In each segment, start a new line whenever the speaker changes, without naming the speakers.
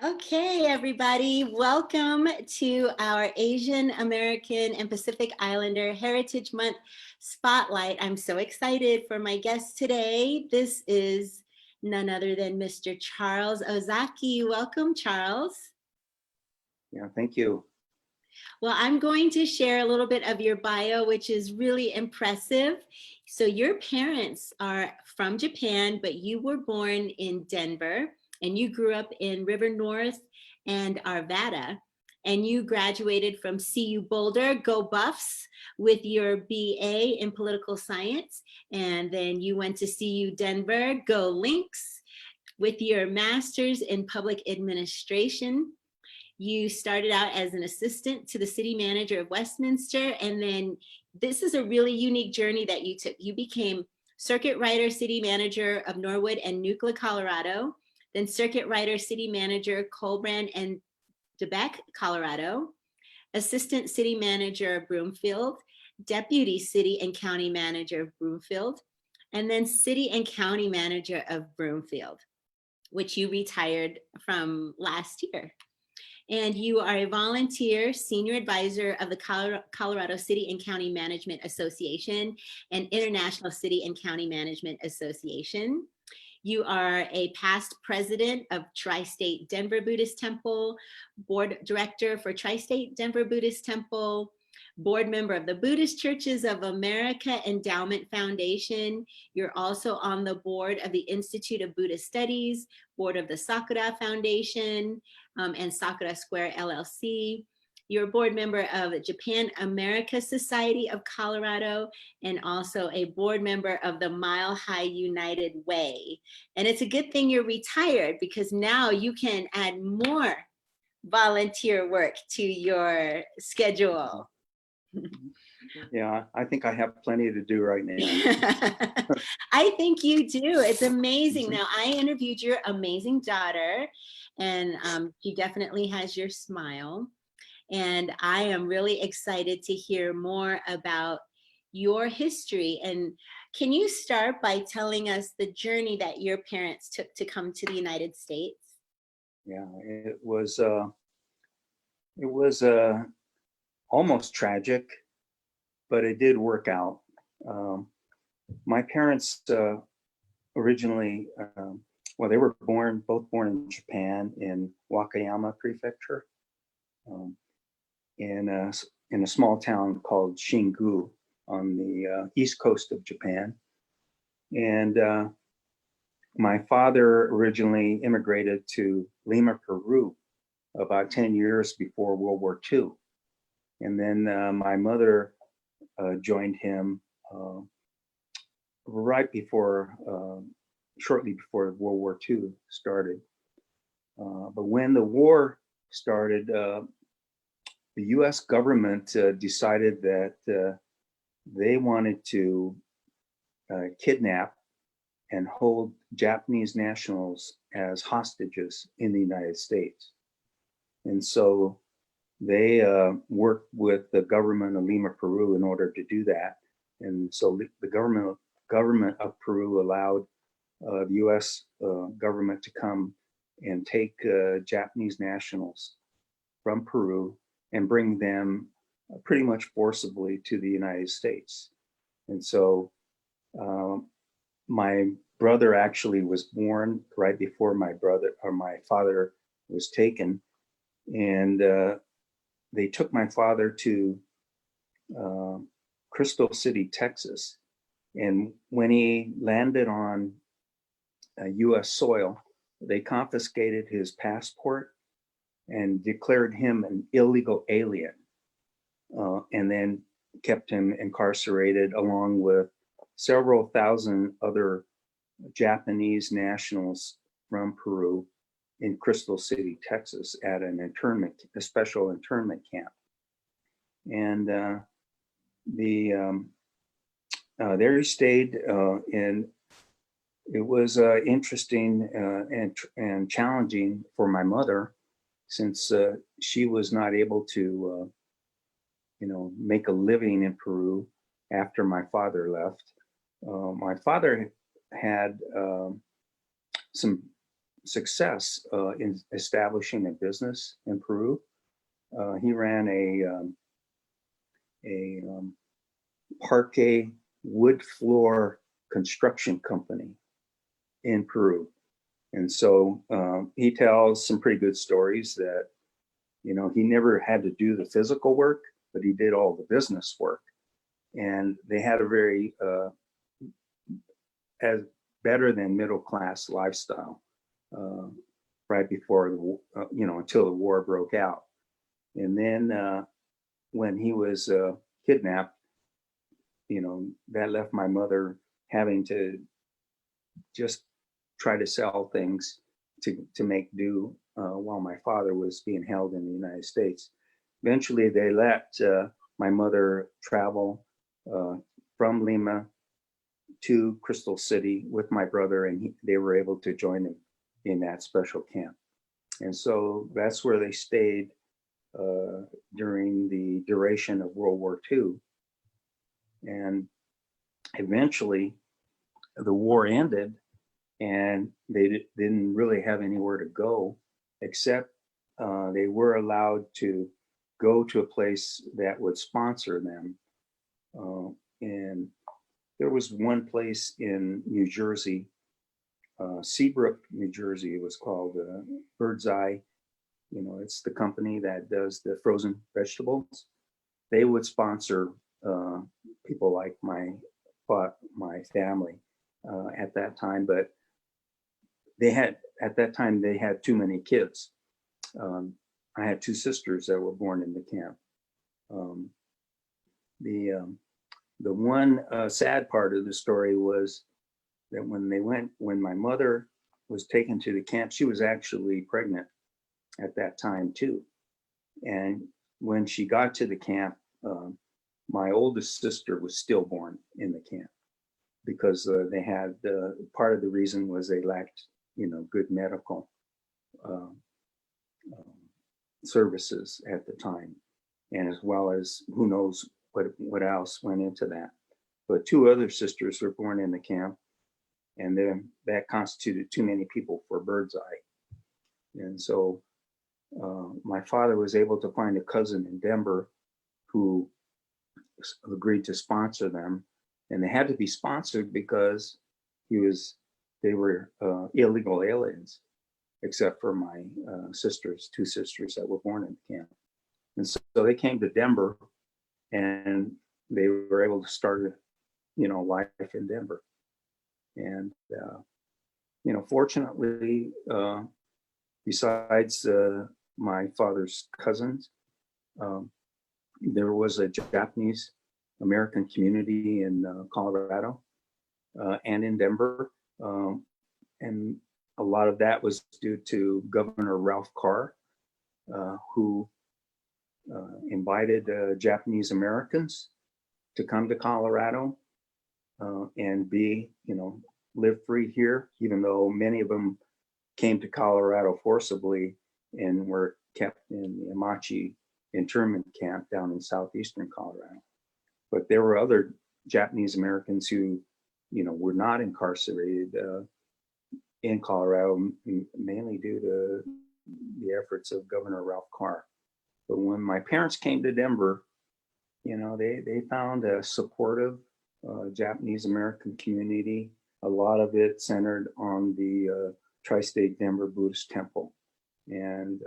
Okay, everybody, welcome to our Asian American and Pacific Islander Heritage Month Spotlight. I'm so excited for my guest today. This is none other than Mr. Charles Ozaki. Welcome, Charles.
Yeah, thank you.
Well, I'm going to share a little bit of your bio, which is really impressive. So your parents are from Japan, but you were born in Denver and you grew up in River North and Arvada. And you graduated from CU Boulder, go Buffs, with your BA in political science. And then you went to CU Denver, go Lynx, with your master's in public administration. You started out as an assistant to the city manager of Westminster, and then this is a really unique journey that you took. You became circuit rider city manager of Norwood and Nucla, Colorado, then circuit rider city manager Colbrand and DeBeck, Colorado, assistant city manager of Broomfield, deputy city and county manager of Broomfield, and then city and county manager of Broomfield, which you retired from last year. And you are a volunteer senior advisor of the Colorado City and County Management Association and International City and County Management Association. You are a past president of Tri-State Denver Buddhist Temple, board director for Tri-State Denver Buddhist Temple, board member of the Buddhist Churches of America Endowment Foundation. You're also on the board of the Institute of Buddhist Studies, board of the Sakura Foundation, and Sakura Square LLC. You're a board member of Japan America Society of Colorado and also a board member of the Mile High United Way. And it's a good thing you're retired because now you can add more volunteer work to your schedule.
Yeah, I think I have plenty to do right now.
I think you do. It's amazing. Now, I interviewed your amazing daughter, and she definitely has your smile. And I am really excited to hear more about your history. And can you start by telling us the journey that your parents took to come to the United States?
Yeah, it was almost tragic, but it did work out. My parents originally, well, they were both born in Japan in Wakayama Prefecture, in a small town called Shingu on the east coast of Japan. And my father originally immigrated to Lima, Peru, about 10 years before World War II. And then my mother joined him right before, shortly before World War II started. But when the war started, the US government decided that they wanted to kidnap and hold Japanese nationals as hostages in the United States. And so they worked with the government of Lima, Peru in order to do that. And so the government of Peru allowed the US government to come and take Japanese nationals from Peru and bring them pretty much forcibly to the United States. And so my brother actually was born right before my father was taken. And they took my father to Crystal City, Texas. And when he landed on US soil, they confiscated his passport and declared him an illegal alien, and then kept him incarcerated along with several thousand other Japanese nationals from Peru in Crystal City, Texas, at a special internment camp. And there he stayed, and it was interesting and challenging for my mother, since she was not able to, make a living in Peru after my father left. My father had some success in establishing a business in Peru. He ran a parquet wood floor construction company in Peru. And so he tells some pretty good stories that, you know, he never had to do the physical work, but he did all the business work. And they had a very as better than middle class lifestyle right before the you know, until the war broke out. And then when he was kidnapped, you know, that left my mother having to just try to sell things to make do while my father was being held in the United States. Eventually, they let my mother travel from Lima to Crystal City with my brother, and they were able to join him in that special camp. And so that's where they stayed during the duration of World War II. And eventually, the war ended, and they didn't really have anywhere to go, except they were allowed to go to a place that would sponsor them. And there was one place in New Jersey, Seabrook, New Jersey, it was called Bird's Eye. You know, it's the company that does the frozen vegetables. They would sponsor people like my family at that time, but at that time they had too many kids. I had two sisters that were born in the camp. The one sad part of the story was that when my mother was taken to the camp, she was actually pregnant at that time too. And when she got to the camp, my oldest sister was stillborn in the camp because they had part of the reason was they lacked, you know, good medical services at the time, and as well as who knows what else went into that. But two other sisters were born in the camp, and then that constituted too many people for Bird's Eye. And so my father was able to find a cousin in Denver who agreed to sponsor them, and they had to be sponsored because they were illegal aliens, except for my two sisters that were born in the camp. And so they came to Denver, and they were able to start, you know, life in Denver. And you know, fortunately, besides my father's cousins, there was a Japanese American community in Colorado and in Denver. And a lot of that was due to Governor Ralph Carr, who invited Japanese Americans to come to Colorado and live free here, even though many of them came to Colorado forcibly and were kept in the Amachi internment camp down in southeastern Colorado. But there were other Japanese Americans who, you know, were not incarcerated in Colorado, mainly due to the efforts of Governor Ralph Carr. But when my parents came to Denver, you know, they found a supportive Japanese American community. A lot of it centered on the Tri-State Denver Buddhist Temple. And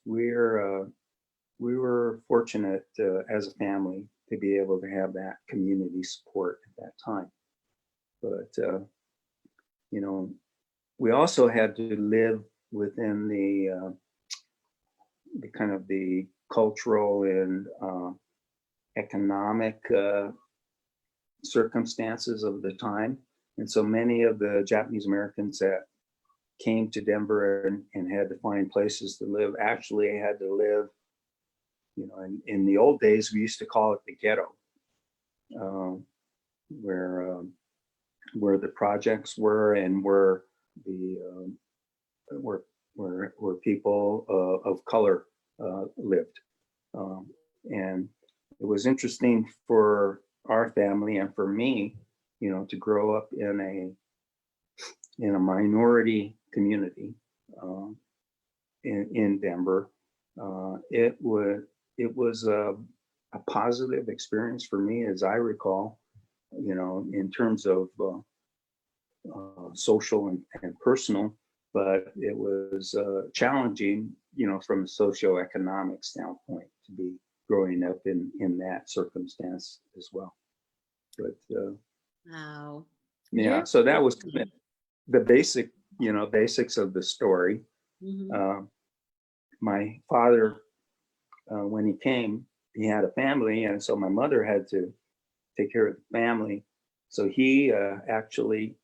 we were fortunate as a family to be able to have that community support at that time. But, you know, we also had to live within the kind of the cultural and economic circumstances of the time. And so many of the Japanese Americans that came to Denver and had to find places to live actually had to live, you know, in the old days, we used to call it the ghetto, where the projects were and where people of color lived. And it was interesting for our family and for me, you know, to grow up in a minority community in Denver. It was a positive experience for me, as I recall, in terms of social and personal, but it was challenging, from a socioeconomic standpoint to be growing up in that circumstance as well. But
Wow.
yeah, so that was the basics of the story.
Mm-hmm.
My father, when he came, he had a family, and so my mother had to take care of the family. So he actually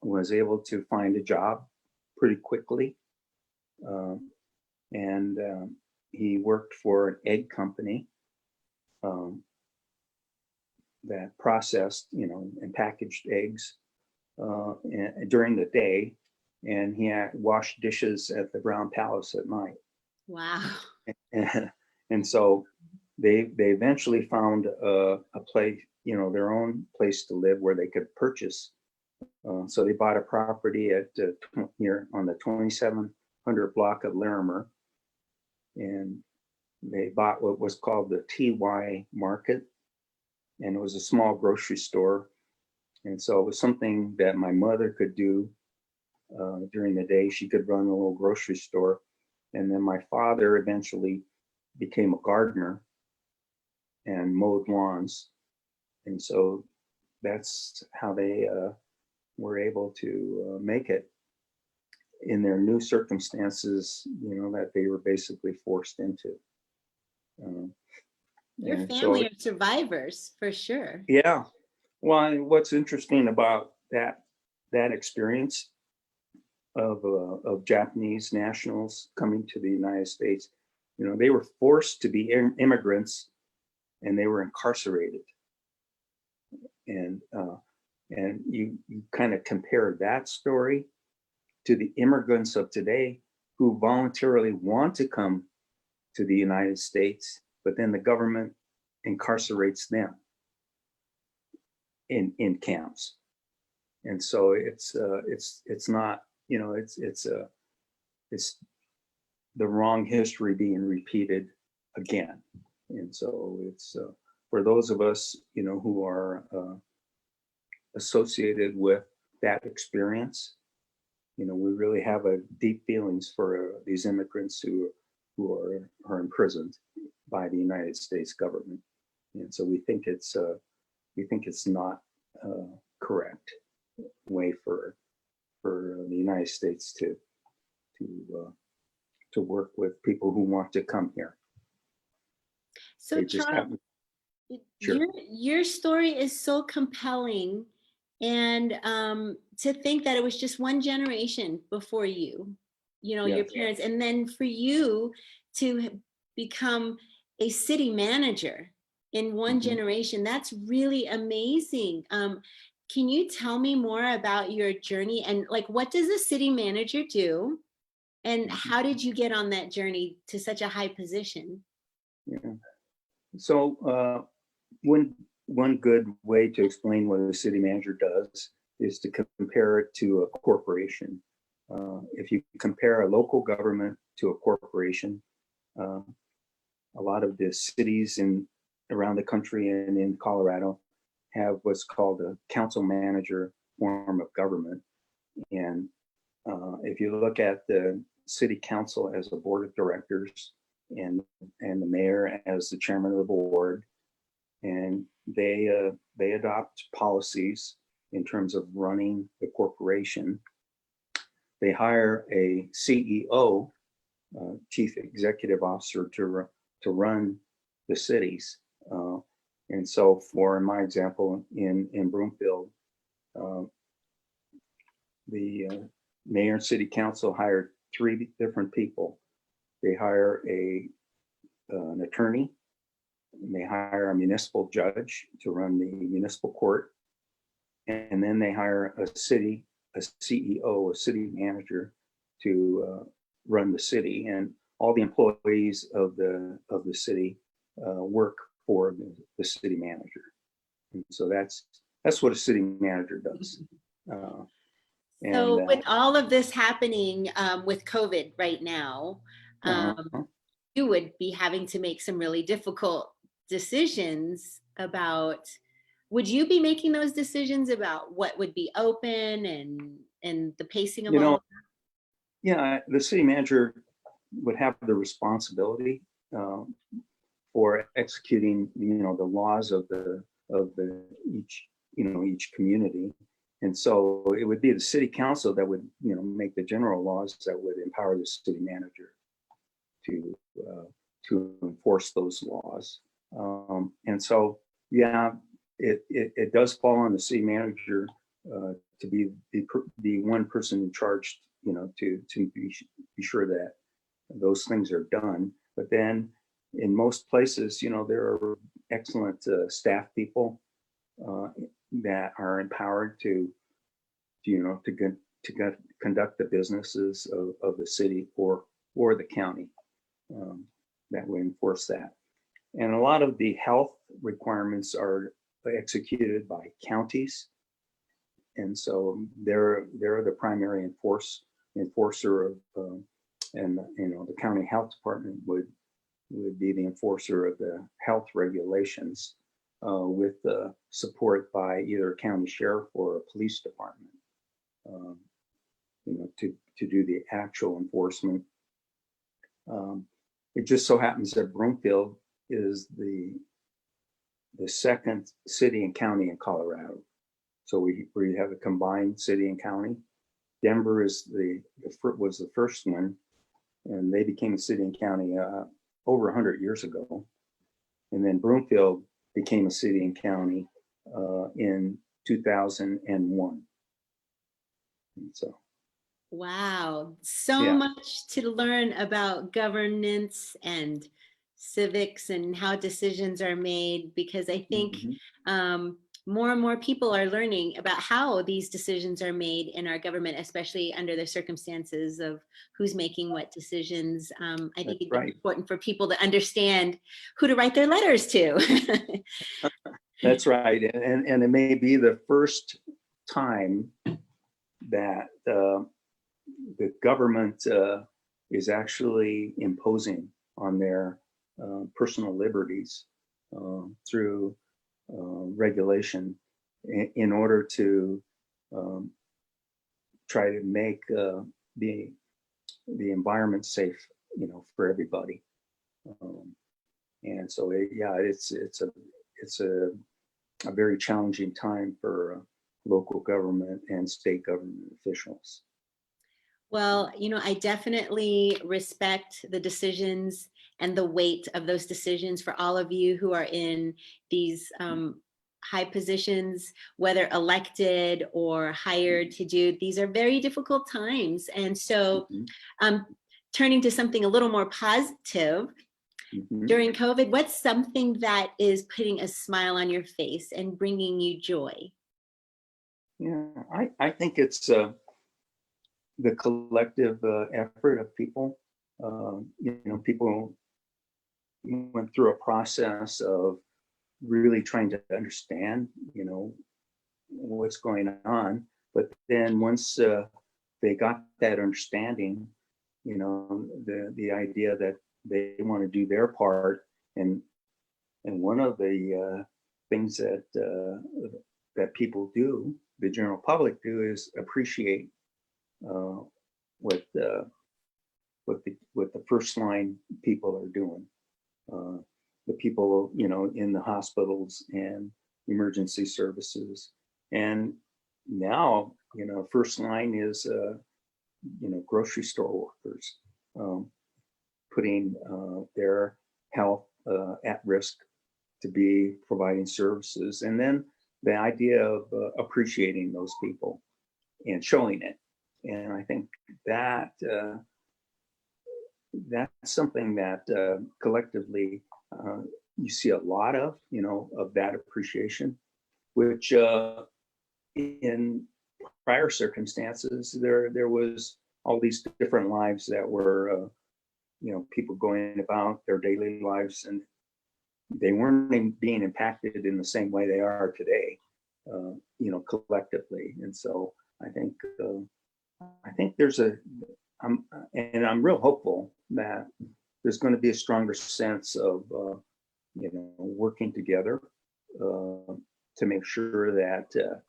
was able to find a job pretty quickly, and he worked for an egg company that processed, and packaged eggs during the day, and he had washed dishes at the Brown Palace at night.
Wow.
And so they eventually found a place, their own place to live where they could purchase. So they bought a property at here on the 2700 block of Larimer, and they bought what was called the TY Market, and it was a small grocery store. And so it was something that my mother could do during the day. She could run a little grocery store. And then my father eventually became a gardener and mowed lawns. And so that's how they were able to make it in their new circumstances, that they were basically forced into.
Your
And
family
so,
are survivors for sure.
yeah. Well, what's interesting about that experience of Japanese nationals coming to the United States, they were forced to be immigrants, and they were incarcerated. And you kind of compare that story to the immigrants of today who voluntarily want to come to the United States, but then the government incarcerates them in camps. And so it's not, it's the wrong history being repeated again. And so it's for those of us, who are associated with that experience, we really have a deep feelings for these immigrants who are imprisoned by the United States government. And so we think it's not correct way for the United States to work with people who want to come here.
So
They just
Charles,
haven't. Sure.
your story is so compelling, and to think that it was just one generation before you, your
Yes.
parents, and then for you to become a city manager in one
Mhm.
generation, that's really amazing. Can you tell me more about your journey, and like, what does a city manager do, and how did you get on that journey to such a high position?
Yeah. So one good way to explain what a city manager does is to compare it to a corporation. If you compare a local government to a corporation, a lot of the cities around the country and in Colorado have what's called a council manager form of government. And if you look at the city council as a board of directors, and the mayor as the chairman of the board, and they adopt policies in terms of running the corporation. They hire a CEO, chief executive officer, to run the cities. And so, in my example, in Broomfield, the mayor and city council hired 3 different people. They hire an attorney, and they hire a municipal judge to run the municipal court, and then they hire a CEO, a city manager, to run the city, and all the employees of the city work for the city manager. And so that's what a city manager does. And
So with all of this happening with COVID right now,
uh,
you would be having to make some really difficult decisions about, would you be making those decisions about what would be open and the pacing of
you
all
know,
of
yeah, the city manager would have the responsibility um, for executing, the laws of the each, each community. And so it would be the city council that would, make the general laws that would empower the city manager to uh, to enforce those laws. And so, yeah, it does fall on the city manager to be the one person in charge, to be sure that those things are done. But then in most places, there are excellent staff people uh, that are empowered to conduct the businesses of the city or the county um, that would enforce that. And a lot of the health requirements are executed by counties, and so they're the primary enforcer of, and the county health department would be the enforcer of the health regulations with support by either a county sheriff or a police department, um, to do the actual enforcement. Um, it just so happens that Broomfield is the second city and county in Colorado. So we have a combined city and county. Denver was the first one, and they became a city and county over 100 years ago. And then Broomfield became a city and county in 2001. And so,
Wow, so
yeah.
much to learn about governance and civics and how decisions are made, because I think
Mhm.
more and more people are learning about how these decisions are made in our government, especially under the circumstances of who's making what decisions. I think
That's
it's
right.
important for people to understand who to write their letters to.
That's right. And it may be the first time that the government is actually imposing on their personal liberties through regulation in order to um, try to make the the environment safe, for everybody. Um, and so, yeah, it's a very challenging time for local government and state government officials.
Well, I definitely respect the decisions and the weight of those decisions for all of you who are in these high positions, whether elected or hired to do. These are very difficult times. And so,
Mhm.
um, turning to something a little more positive,
Mhm.
during COVID, what's something that is putting a smile on your face and bringing you joy?
Yeah, I think it's the collective effort of people. People went through a process of really trying to understand, what's going on. But then once they got that understanding, the idea that they want to do their part, and one of the things that people do, the general public do, is appreciate uh, what what the first line people are doing. Uh, the people, in the hospitals and emergency services, and now, first line is grocery store workers, um, putting their health at risk to be providing services, and then the idea of appreciating those people and showing it. And I think that that's something that collectively you see a lot of, of that appreciation, which in prior circumstances, there was all these different lives that were, people going about their daily lives, and they weren't being impacted in the same way they are today, collectively. And so I think there's I'm real hopeful that there's going to be a stronger sense of working together to make sure that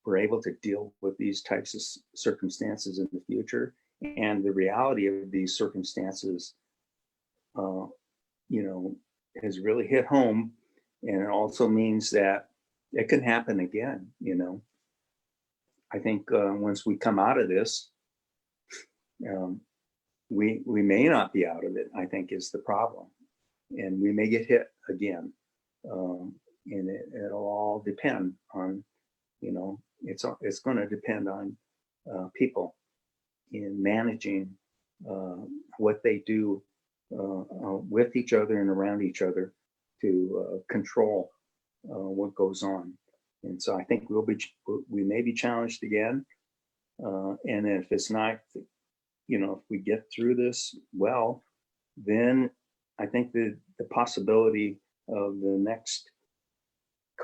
we're able to deal with these types of circumstances in the future. And the reality of these circumstances, has really hit home. And it also means that it can happen again. I think once we come out of this, we may not be out of it, I think, is the problem. And we may get hit again. And it'll all depend on, it's going to depend on people in managing what they do with each other and around each other to control what goes on. And so I think we may be challenged again. And if it's not, if we get through this well, then I think the possibility of the next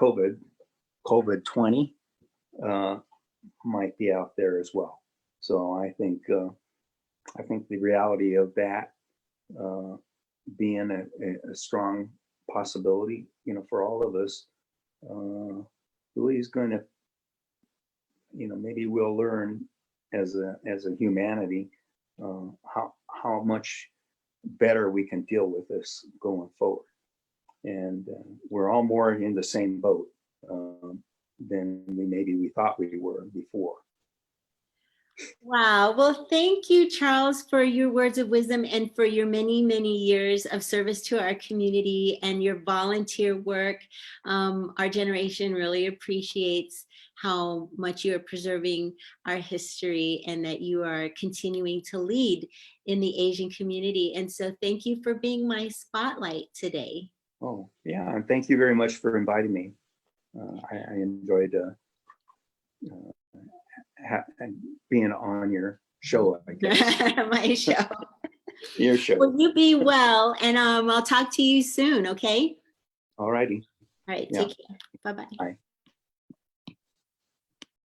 COVID 20 might be out there as well. So I think the reality of that being a strong possibility, for all of us, really is going to, maybe we'll learn as a humanity how much better we can deal with this going forward. And we're all more in the same boat than we thought we were before.
Wow. Well, thank you, Charles, for your words of wisdom and for your many, many years of service to our community and your volunteer work. Our generation really appreciates how much you are preserving our history and that you are continuing to lead in the Asian community. And so thank you for being my spotlight today.
Oh, yeah. And thank you very much for inviting me. I enjoyed being on your show, I guess.
My show.
Your show.
Well, you be well, and I'll talk to you soon, okay?
All righty.
All right,
Yeah.
take care. Bye-bye.
Bye.